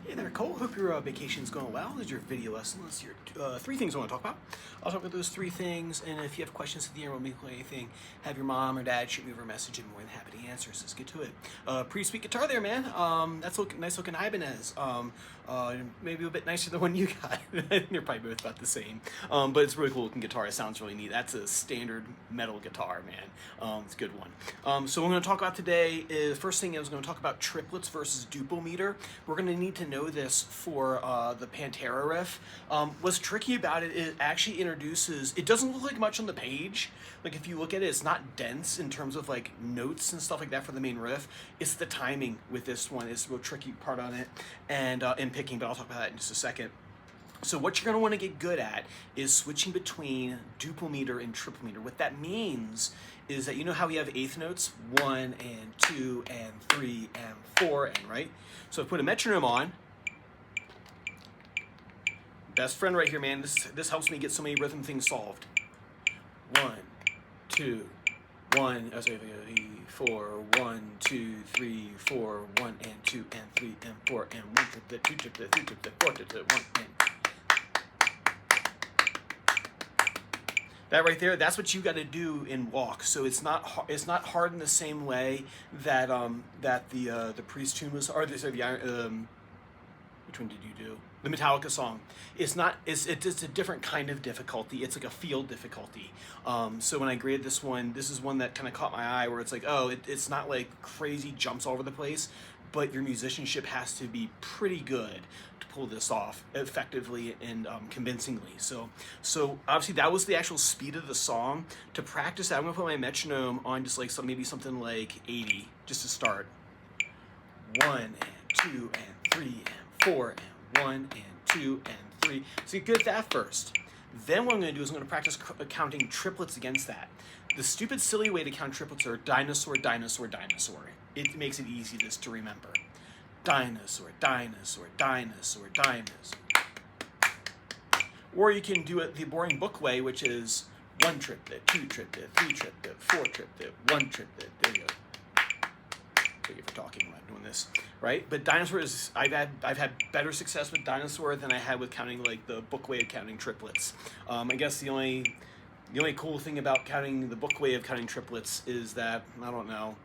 Hey there, Cole. Hope your vacation's going well. This is your video lesson. Let's see your three things I want to talk about. I'll talk about those three things, and if you have questions at the end or want me to play anything, have your mom or dad shoot me over a message, and I'm more than happy to answer. So let's get to it. Pretty sweet guitar there, man. That's a nice looking Ibanez. Maybe a bit nicer than one you got. They're probably both about the same. But it's a really cool looking guitar. It sounds really neat. That's a standard metal guitar, man. It's a good one. So what I'm going to talk about today is, first thing I was going to talk about triplets versus duple-meter. We're going to need to know this for the Pantera riff. What's tricky about it is it actually introduces, it doesn't look like much on the page. Like if you look at it, it's not dense in terms of like notes and stuff like that for the main riff. It's the timing with this one is the real tricky part on it, and in picking, but I'll talk about that in just a second. So what you're going to want to get good at is switching between duple meter and triple meter. What that means is that you know how we have eighth notes, 1 and 2 and 3 and 4 and right? So I put a metronome on. Best friend right here, man. This helps me get so many rhythm things solved. 1, 2, 1, 3, 4, 1, 2, 3, 4, 1 and 2 and 3 and 4 and 1 triplet, 2 triplet, 3 triplet, 4 triplet, 1 and that right there, that's what you got to do in walk. So it's not hard in the same way that that the Priest tune was, or sorry, which one did you do? The Metallica song. It's a different kind of difficulty. It's like a field difficulty. So when I graded this is one that kind of caught my eye, where it's like, oh, it's not like crazy jumps all over the place, but your musicianship has to be pretty good to pull this off effectively and convincingly. So obviously that was the actual speed of the song. To practice that, I'm gonna put my metronome on just like maybe something like 80, just to start. 1 and 2 and 3 and 4 and 1 and 2 and 3. So you get that first. Then what I'm going to do is I'm going to practice counting triplets against that. The stupid, silly way to count triplets are dinosaur, dinosaur, dinosaur. It makes it easy just to remember. Dinosaur, dinosaur, dinosaur, dinosaur. Or you can do it the boring book way, which is 1 triplet, 2 triplet, 3 triplet, 4 triplet, 1 triplet. There you go. Thank you for talking while I'm doing this, right? But dinosaur is, I've had better success with dinosaur than I had with counting like the book way of counting triplets. I guess the only cool thing about counting the book way of counting triplets is that, I don't know,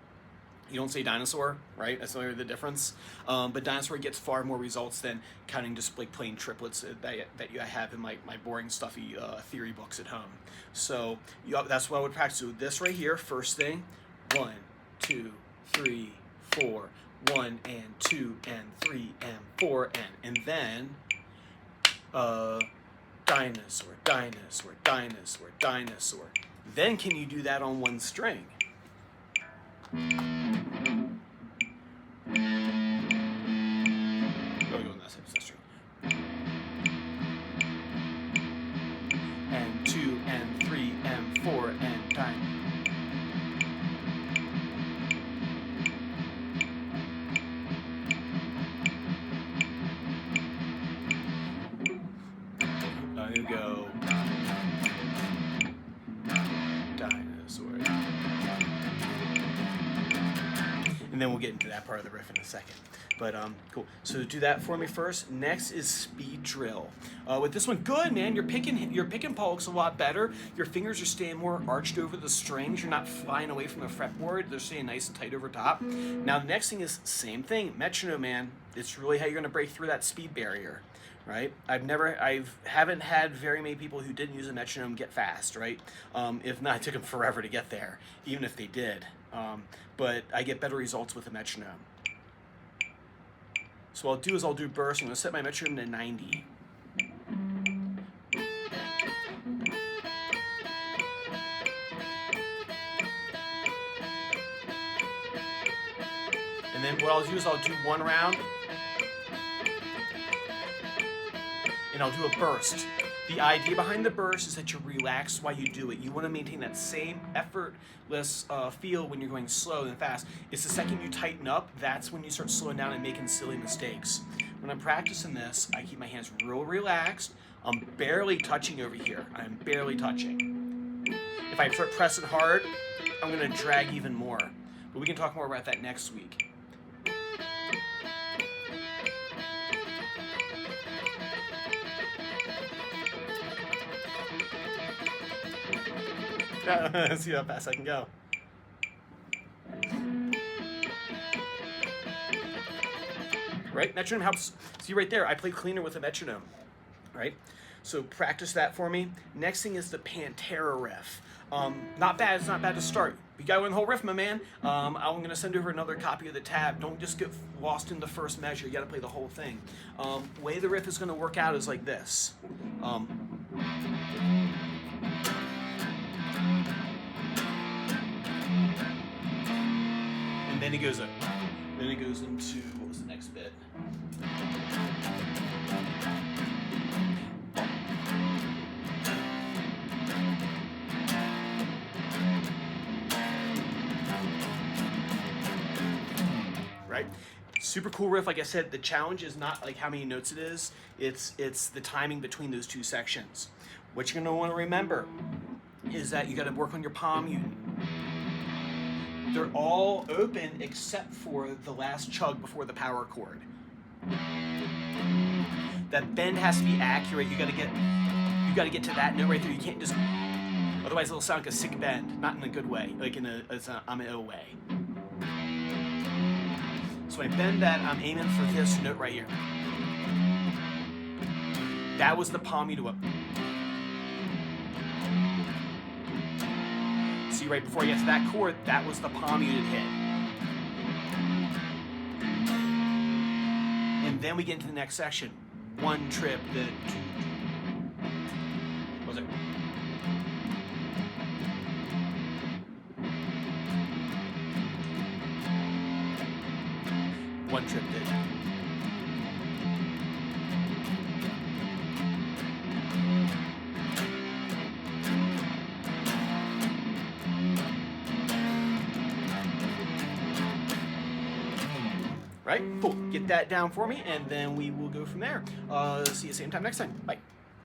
you don't say dinosaur, right? That's the difference. But dinosaur gets far more results than counting just like plain triplets that I have in my boring, stuffy theory books at home. So that's what I would practice. So this right here, first thing, 1, 2, 3, 4, 1 and 2 and 3 and 4 and then dinosaur, dinosaur, dinosaur, dinosaur. Then can you do that on one string? And 2 and 3 and 4 and dinosaur. There you go. Dinosaur. And then we'll get into that part of the riff in a second. But cool. So do that for me first. Next is speed drill. With this one, good man. Your pick and pull looks a lot better. Your fingers are staying more arched over the strings. You're not flying away from the fretboard. They're staying nice and tight over top. Now the next thing is same thing. Metronome, man. It's really how you're gonna break through that speed barrier. Right? I haven't had very many people who didn't use a metronome get fast, right? If not, it took them forever to get there, even if they did. But I get better results with a metronome. So what I'll do is I'll do bursts. I'm going to set my metronome to 90. And then what I'll do is I'll do one round. And I'll do a burst. The idea behind the burst is that you're relaxed while you do it. You want to maintain that same effortless feel when you're going slow and fast. It's the second you tighten up, that's when you start slowing down and making silly mistakes. When I'm practicing this, I keep my hands real relaxed. I'm barely touching over here. I'm barely touching. If I start pressing hard, I'm going to drag even more. But we can talk more about that next week. Let's see how fast I can go. Right? Metronome helps. See right there, I play cleaner with a metronome. Right? So practice that for me. Next thing is the Pantera riff. Not bad. It's not bad to start. You got to learn the whole riff, my man. I'm going to send over another copy of the tab. Don't just get lost in the first measure. You got to play the whole thing. Way the riff is going to work out is like this. And then it goes up. Then it goes into, what was the next bit? Right? Super cool riff. Like I said, the challenge is not like how many notes it is. It's the timing between those two sections. What you're going to want to remember is that you got to work on your palm. They're all open except for the last chug before the power chord. That bend has to be accurate. You got to get to that note right there. You can't just, otherwise it'll sound like a sick bend, not in a good way, like in I'm an O way. So I bend that, I'm aiming for this note right here. That was the palm muted up. See, right before I get to that chord, that was the palm muted hit. And then we get into the next section. One trip, the what was it? One trip did. Right? Cool. Get that down for me, and then we will go from there. See you same time next time. Bye.